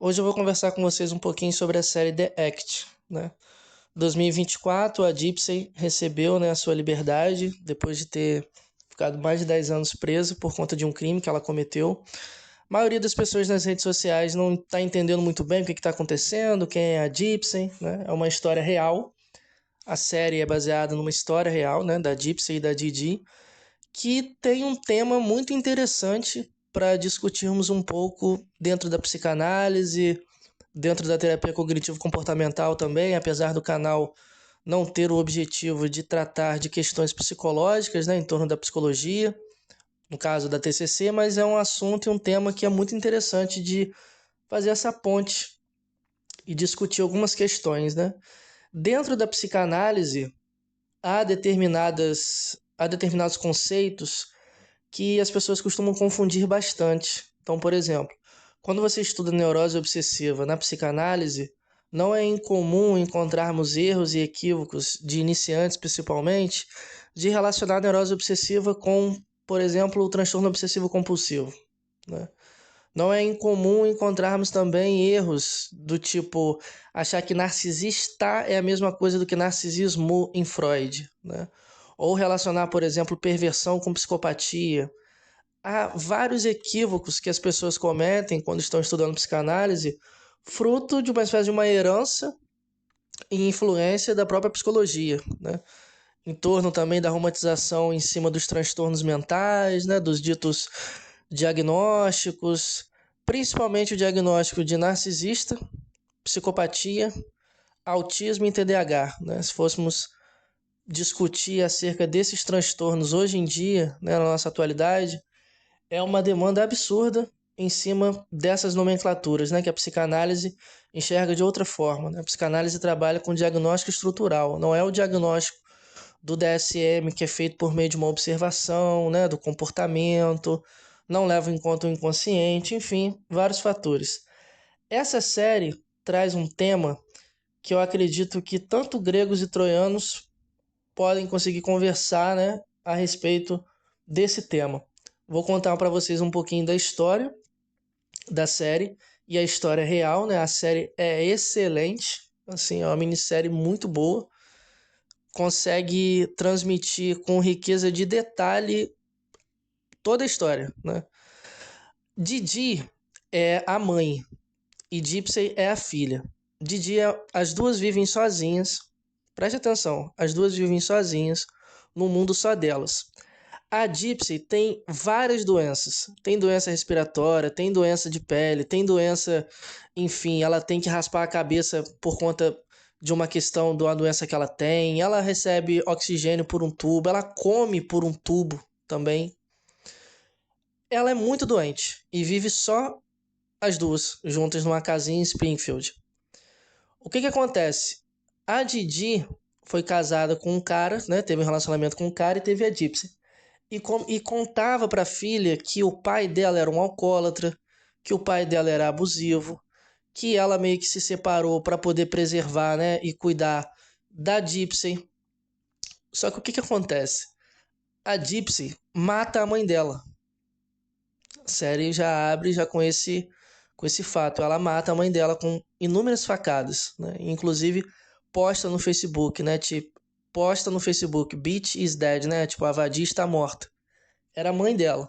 Hoje eu vou conversar com vocês um pouquinho sobre a série The Act, né? 2024, a Gypsy recebeu, né, a sua liberdade depois de ter ficado mais de 10 anos presa por conta de um crime que ela cometeu. A maioria das pessoas nas redes sociais não está entendendo muito bem o que está acontecendo, quem é a Gypsy, né? É uma história real. A série é baseada numa história real, né, da Gypsy e da Didi, que tem um tema muito interessante para discutirmos um pouco dentro da psicanálise, dentro da terapia cognitivo-comportamental também, apesar do canal não ter o objetivo de tratar de questões psicológicas, né, em torno da psicologia, no caso da TCC, mas é um assunto e um tema que é muito interessante de fazer essa ponte e discutir algumas questões, né? Dentro da psicanálise, há determinados conceitos que as pessoas costumam confundir bastante. Então, por exemplo, quando você estuda neurose obsessiva na psicanálise, não é incomum encontrarmos erros e equívocos de iniciantes, principalmente, de relacionar a neurose obsessiva com, por exemplo, o transtorno obsessivo compulsivo, né? Não é incomum encontrarmos também erros do tipo achar que narcisista é a mesma coisa do que narcisismo em Freud, né? Ou relacionar, por exemplo, perversão com psicopatia. Há vários equívocos que as pessoas cometem quando estão estudando psicanálise, fruto de uma espécie de uma herança e influência da própria psicologia, né? Em torno também da romantização em cima dos transtornos mentais, né? Dos ditos diagnósticos, principalmente o diagnóstico de narcisista, psicopatia, autismo e TDAH, né? Se fôssemos discutir acerca desses transtornos hoje em dia, né, na nossa atualidade, é uma demanda absurda em cima dessas nomenclaturas, né, que a psicanálise enxerga de outra forma, né? A psicanálise trabalha com diagnóstico estrutural, não é o diagnóstico do DSM que é feito por meio de uma observação, né, do comportamento, não leva em conta o inconsciente, enfim, vários fatores. Essa série traz um tema que eu acredito que tanto gregos e troianos podem conseguir conversar, né, a respeito desse tema. Vou contar para vocês um pouquinho da história da série e a história real, né? A série é excelente, assim, é uma minissérie muito boa, consegue transmitir com riqueza de detalhe toda a história, né? Didi é a mãe e Gypsy é a filha. As duas vivem sozinhas. Preste atenção, as duas vivem sozinhas num mundo só delas. A Gypsy tem várias doenças. Tem doença respiratória, tem doença de pele, tem doença... Enfim, ela tem que raspar a cabeça por conta de uma questão de uma doença que ela tem. Ela recebe oxigênio por um tubo, ela come por um tubo também. Ela é muito doente e vive só as duas juntas numa casinha em Springfield. O que acontece? A Didi foi casada com um cara, né? Teve um relacionamento com um cara e teve a Gypsy. E contava para a filha que o pai dela era um alcoólatra, que o pai dela era abusivo, que ela meio que se separou para poder preservar, né, e cuidar da Gypsy. Só que o que acontece? A Gypsy mata a mãe dela. A série já abre já com esse fato. Ela mata a mãe dela com inúmeras facadas, né? Inclusive posta no Facebook, né? Tipo, posta no Facebook, Bitch is dead, né? Tipo, a vadia está morta. Era a mãe dela.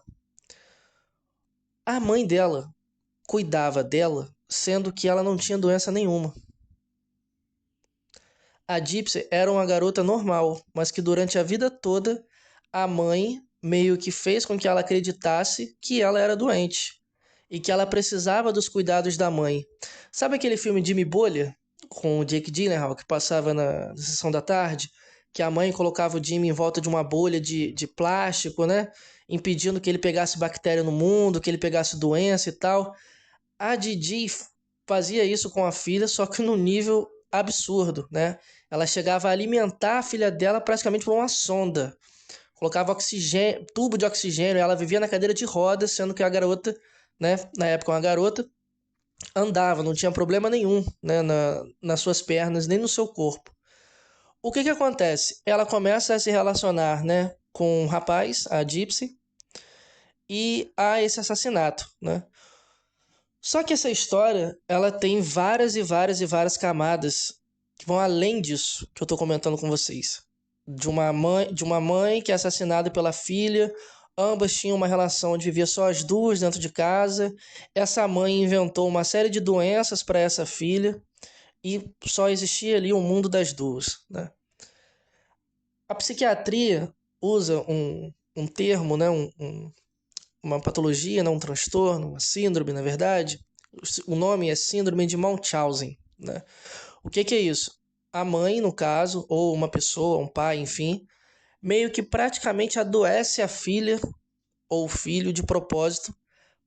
A mãe dela cuidava dela, sendo que ela não tinha doença nenhuma. A Gypsy era uma garota normal, mas que durante a vida toda a mãe meio que fez com que ela acreditasse que ela era doente e que ela precisava dos cuidados da mãe. Sabe aquele filme Jimmy Bolha com o Jake Gyllenhaal que passava na sessão da tarde? Que a mãe colocava o Jimmy em volta de uma bolha de plástico, né? Impedindo que ele pegasse bactéria no mundo, que ele pegasse doença e tal. A Didi fazia isso com a filha, só que no nível absurdo, né? Ela chegava a alimentar a filha dela praticamente por uma sonda. Colocava oxigênio, tubo de oxigênio, ela vivia na cadeira de rodas, sendo que a garota, né, na época uma garota, andava, não tinha problema nenhum, né, nas suas pernas, nem no seu corpo. O que acontece? Ela começa a se relacionar, né, com um rapaz, a Gypsy, e há esse assassinato, né? Só que essa história, ela tem várias e várias e várias camadas que vão além disso que eu tô comentando com vocês. De uma mãe que é assassinada pela filha, ambas tinham uma relação onde vivia só as duas dentro de casa. Essa mãe inventou uma série de doenças para essa filha e só existia ali o mundo das duas, né? A psiquiatria usa um termo, né? Uma patologia, né? Um transtorno, uma síndrome, na verdade. O nome é Síndrome de Munchausen, né? O que é isso? A mãe, no caso, ou uma pessoa, um pai, enfim, meio que praticamente adoece a filha ou o filho de propósito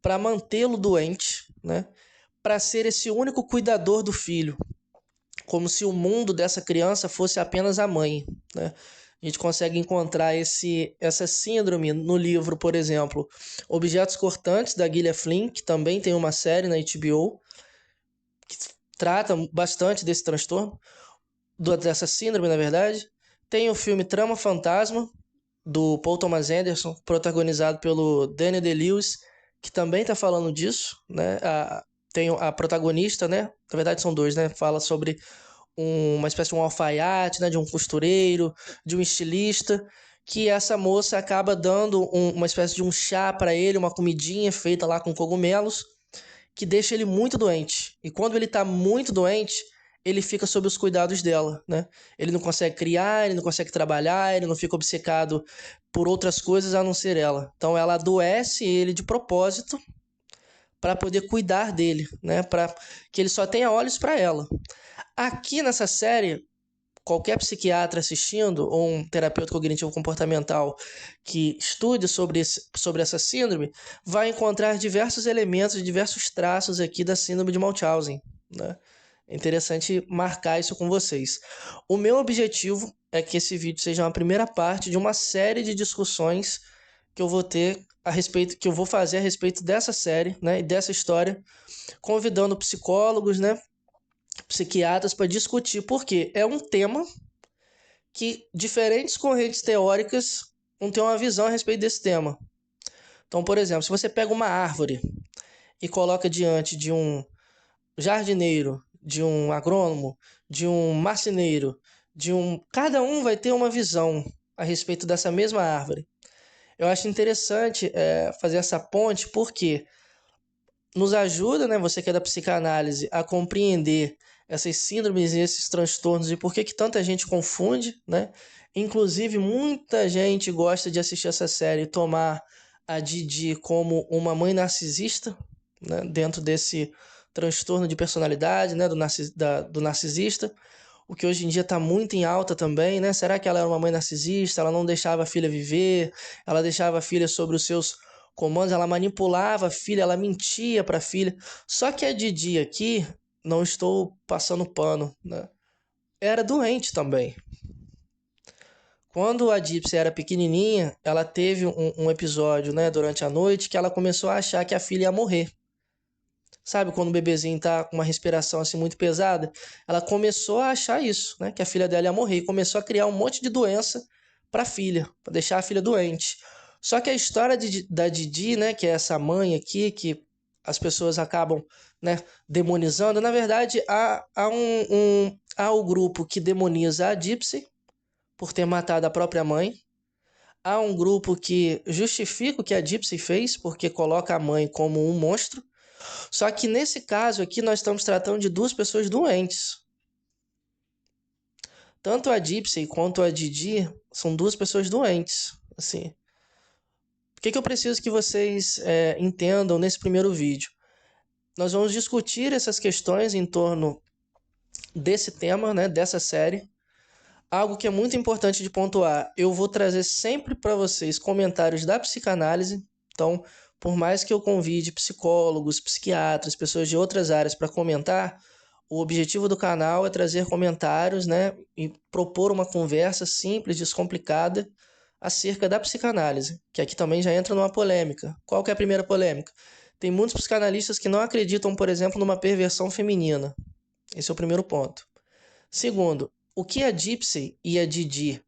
para mantê-lo doente, né? Para ser esse único cuidador do filho, como se o mundo dessa criança fosse apenas a mãe, né? A gente consegue encontrar essa síndrome no livro, por exemplo, Objetos Cortantes, da Gillian Flynn, que também tem uma série na HBO, que trata bastante desse transtorno, dessa síndrome, na verdade. Tem o filme Trama Fantasma, do Paul Thomas Anderson, protagonizado pelo Daniel Day-Lewis, que também está falando disso, né? Tem a protagonista, né? Na verdade são dois, né? Fala sobre uma espécie de um alfaiate, né? De um costureiro, de um estilista, que essa moça acaba dando uma espécie de um chá para ele, uma comidinha feita lá com cogumelos, que deixa ele muito doente. E quando ele tá muito doente, ele fica sob os cuidados dela, né? Ele não consegue criar, ele não consegue trabalhar, ele não fica obcecado por outras coisas a não ser ela. Então ela adoece ele de propósito para poder cuidar dele, né? Para que ele só tenha olhos para ela. Aqui nessa série, qualquer psiquiatra assistindo ou um terapeuta cognitivo comportamental que estude sobre essa síndrome vai encontrar diversos elementos, diversos traços aqui da síndrome de Munchausen, né? É interessante marcar isso com vocês. O meu objetivo é que esse vídeo seja uma primeira parte de uma série de discussões que eu vou ter a respeito, que eu vou fazer a respeito dessa série, né, e dessa história, convidando psicólogos, né, psiquiatras para discutir, porque é um tema que diferentes correntes teóricas vão ter uma visão a respeito desse tema. Então, por exemplo, se você pega uma árvore e coloca diante de um jardineiro, de um agrônomo, de um marceneiro, cada um vai ter uma visão a respeito dessa mesma árvore. Eu acho interessante fazer essa ponte porque nos ajuda, né, você que é da psicanálise, a compreender essas síndromes e esses transtornos e por que tanta gente confunde, né? Inclusive, muita gente gosta de assistir essa série e tomar a Didi como uma mãe narcisista, né, dentro desse transtorno de personalidade, né, do narcisista, o que hoje em dia está muito em alta também, né? Será que ela era uma mãe narcisista? Ela não deixava a filha viver? Ela deixava a filha sobre os seus comandos? Ela manipulava a filha? Ela mentia para a filha? Só que a Didi aqui, não estou passando pano, né? Era doente também. Quando a Gypsy era pequenininha, ela teve um episódio, né, durante a noite que ela começou a achar que a filha ia morrer. Sabe, quando o bebezinho tá com uma respiração assim muito pesada, ela começou a achar isso, né, que a filha dela ia morrer e começou a criar um monte de doença para a filha, para deixar a filha doente. Só que a história da Didi, né, que é essa mãe aqui que as pessoas acabam, né, demonizando, na verdade há o grupo que demoniza a Gypsy por ter matado a própria mãe. Há um grupo que justifica o que a Gypsy fez porque coloca a mãe como um monstro. Só que nesse caso aqui nós estamos tratando de duas pessoas doentes. Tanto a Gypsy quanto a Didi são duas pessoas doentes. Assim, o que eu preciso que vocês entendam nesse primeiro vídeo? Nós vamos discutir essas questões em torno desse tema, né, dessa série. Algo que é muito importante de pontuar, eu vou trazer sempre para vocês comentários da psicanálise. Então, por mais que eu convide psicólogos, psiquiatras, pessoas de outras áreas para comentar, o objetivo do canal é trazer comentários, né, e propor uma conversa simples, descomplicada, acerca da psicanálise, que aqui também já entra numa polêmica. Qual que é a primeira polêmica? Tem muitos psicanalistas que não acreditam, por exemplo, numa perversão feminina. Esse é o primeiro ponto. Segundo, o que a Gypsy e a Didi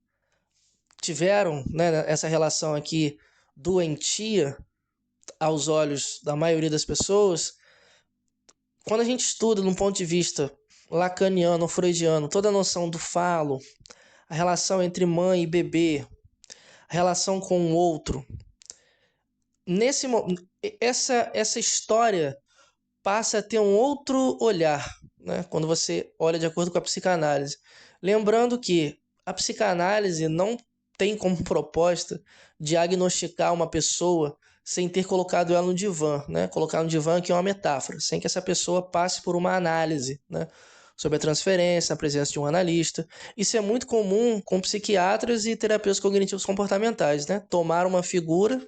tiveram, né, essa relação aqui doentia aos olhos da maioria das pessoas, quando a gente estuda num ponto de vista lacaniano ou freudiano, toda a noção do falo, a relação entre mãe e bebê, a relação com o outro, nesse essa história passa a ter um outro olhar, né? Quando você olha de acordo com a psicanálise. Lembrando que a psicanálise não tem como proposta diagnosticar uma pessoa sem ter colocado ela no divã, né? Colocar no divã aqui é uma metáfora, sem que essa pessoa passe por uma análise, né? Sobre a transferência, a presença de um analista. Isso é muito comum com psiquiatras e terapeutas cognitivos comportamentais, né? Tomar uma figura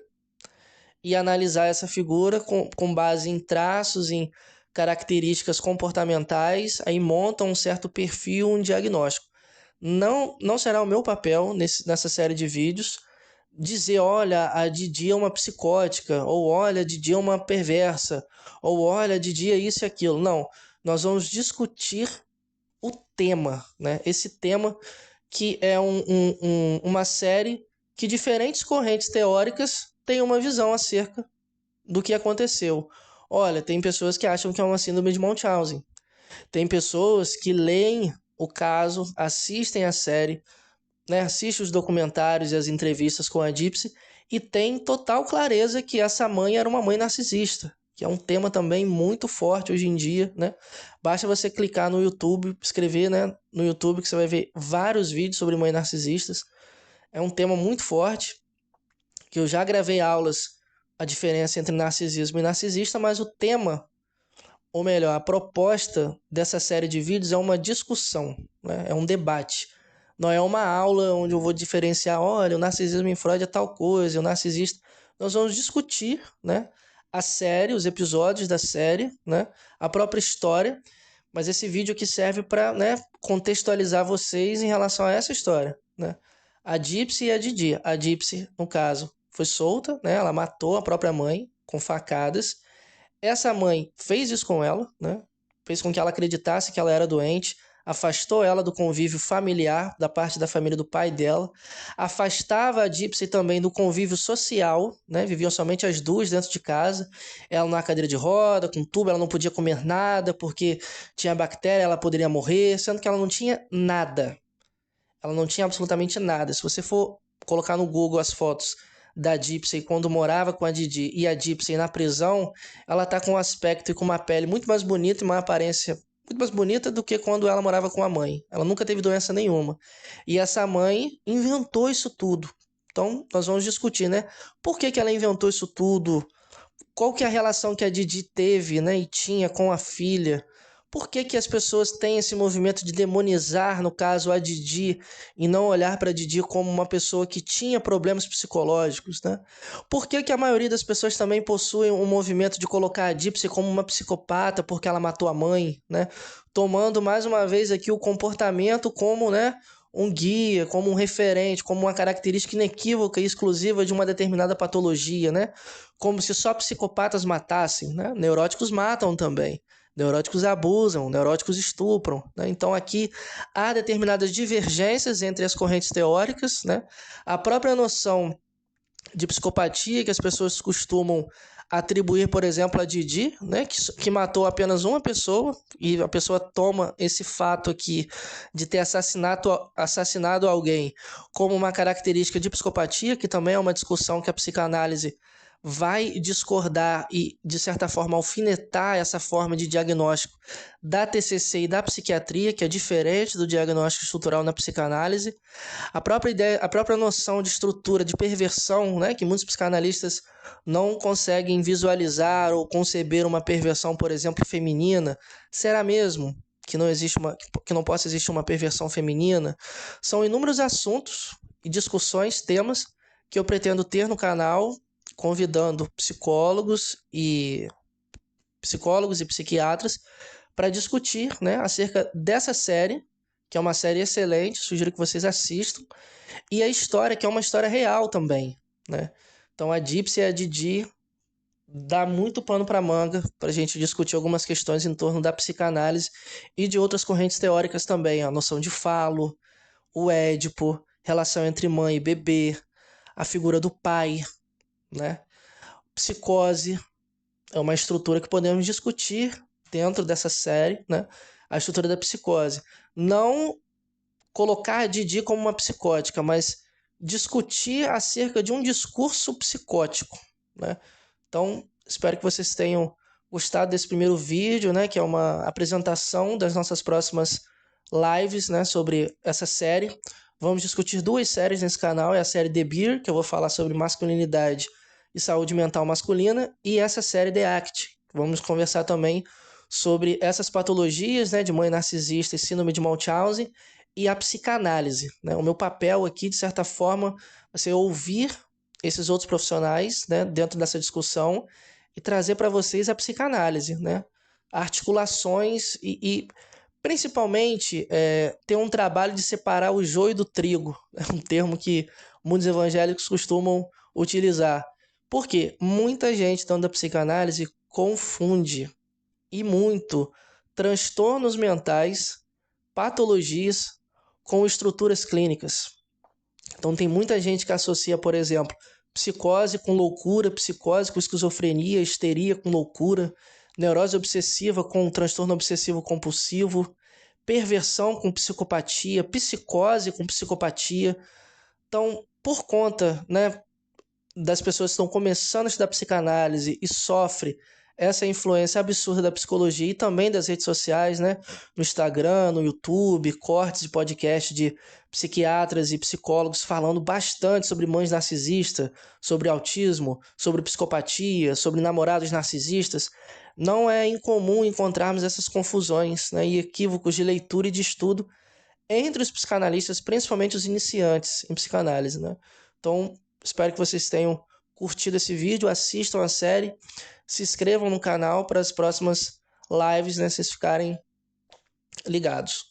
e analisar essa figura com base em traços, em características comportamentais, aí montam um certo perfil, um diagnóstico. Não será o meu papel nessa série de vídeos dizer, olha, a Didi é uma psicótica, ou olha, a Didi é uma perversa, ou olha, a Didi é isso e aquilo. Não, nós vamos discutir o tema, né? Esse tema que é uma série que diferentes correntes teóricas têm uma visão acerca do que aconteceu. Olha, tem pessoas que acham que é uma síndrome de Munchausen. Tem pessoas que leem o caso, assistem a série, né, assistem os documentários e as entrevistas com a Gypsy e tem total clareza que essa mãe era uma mãe narcisista, que é um tema também muito forte hoje em dia, né? Basta você clicar no YouTube, escrever, né, no YouTube que você vai ver vários vídeos sobre mães narcisistas. É um tema muito forte, que eu já gravei aulas a diferença entre narcisismo e narcisista, mas o tema, ou melhor, a proposta dessa série de vídeos é uma discussão, né? É um debate. Não é uma aula onde eu vou diferenciar, olha, o narcisismo em Freud é tal coisa, o narcisista. Nós vamos discutir, né, a série, os episódios da série, né, a própria história, mas esse vídeo aqui serve para, né, contextualizar vocês em relação a essa história, né? A Gypsy e a Didi. A Gypsy, no caso, foi solta, né? Ela matou a própria mãe com facadas. Essa mãe fez isso com ela, né? Fez com que ela acreditasse que ela era doente, afastou ela do convívio familiar, da parte da família do pai dela, afastava a Gypsy também do convívio social, né? Viviam somente as duas dentro de casa, ela na cadeira de roda, com tubo, ela não podia comer nada porque tinha bactéria, ela poderia morrer, sendo que ela não tinha nada. Ela não tinha absolutamente nada. Se você for colocar no Google as fotos da Gypsy quando morava com a Didi e a Gypsy na prisão, ela tá com um aspecto e com uma pele muito mais bonita e uma aparência muito mais bonita do que quando ela morava com a mãe. Ela nunca teve doença nenhuma. E essa mãe inventou isso tudo. Então, nós vamos discutir, né? Por que que ela inventou isso tudo? Qual que é a relação que a Didi teve, né, e tinha com a filha? Por que que as pessoas têm esse movimento de demonizar, no caso, a Didi e não olhar para a Didi como uma pessoa que tinha problemas psicológicos, né? Por que que a maioria das pessoas também possuem um movimento de colocar a Gypsy como uma psicopata porque ela matou a mãe, né? Tomando mais uma vez aqui o comportamento como, né, um guia, como um referente, como uma característica inequívoca e exclusiva de uma determinada patologia, né? Como se só psicopatas matassem, né? Neuróticos matam também. Neuróticos abusam, neuróticos estupram, né? Então aqui há determinadas divergências entre as correntes teóricas, né? A própria noção de psicopatia que as pessoas costumam atribuir, por exemplo, a Didi, né? Que matou apenas uma pessoa, e a pessoa toma esse fato aqui de ter assassinado alguém como uma característica de psicopatia, que também é uma discussão que a psicanálise vai discordar e, de certa forma, alfinetar essa forma de diagnóstico da TCC e da psiquiatria, que é diferente do diagnóstico estrutural na psicanálise. A própria ideia, a própria noção de estrutura de perversão, né, que muitos psicanalistas não conseguem visualizar ou conceber uma perversão, por exemplo, feminina. Será mesmo que que não possa existir uma perversão feminina? São inúmeros assuntos e discussões, temas que eu pretendo ter no canal, convidando psicólogos e psiquiatras para discutir, né, acerca dessa série, que é uma série excelente, sugiro que vocês assistam, e a história, que é uma história real também, né? Então a Gypsy e a Didi dá muito pano para manga para a gente discutir algumas questões em torno da psicanálise e de outras correntes teóricas também, a noção de falo, o Édipo, relação entre mãe e bebê, a figura do pai, né? Psicose é uma estrutura que podemos discutir dentro dessa série, né, a estrutura da psicose. Não colocar a Didi como uma psicótica, mas discutir acerca de um discurso psicótico, né? Então, espero que vocês tenham gostado desse primeiro vídeo, né, que é uma apresentação das nossas próximas lives, né, sobre essa série. Vamos discutir 2 séries nesse canal, é a série The Beer, que eu vou falar sobre masculinidade e saúde mental masculina, e essa série The Act. Vamos conversar também sobre essas patologias, né, de mãe narcisista e síndrome de Munchausen e a psicanálise, né? O meu papel aqui, de certa forma, vai ser ouvir esses outros profissionais, né, dentro dessa discussão e trazer para vocês a psicanálise, né? Articulações e principalmente ter um trabalho de separar o joio do trigo, é um termo que muitos evangélicos costumam utilizar. Por quê? Muita gente dentro da psicanálise confunde e muito transtornos mentais, patologias com estruturas clínicas. Então tem muita gente que associa, por exemplo, psicose com loucura, psicose com esquizofrenia, histeria com loucura, neurose obsessiva com transtorno obsessivo compulsivo, perversão com psicopatia, psicose com psicopatia. Então, por conta, né, das pessoas que estão começando a estudar psicanálise e sofre essa influência absurda da psicologia e também das redes sociais, né? No Instagram, no YouTube, cortes de podcast de psiquiatras e psicólogos falando bastante sobre mães narcisistas, sobre autismo, sobre psicopatia, sobre namorados narcisistas. Não é incomum encontrarmos essas confusões, né, e equívocos de leitura e de estudo entre os psicanalistas, principalmente os iniciantes em psicanálise, né? Então, espero que vocês tenham curtido esse vídeo, assistam a série, se inscrevam no canal para as próximas lives, né, vocês ficarem ligados.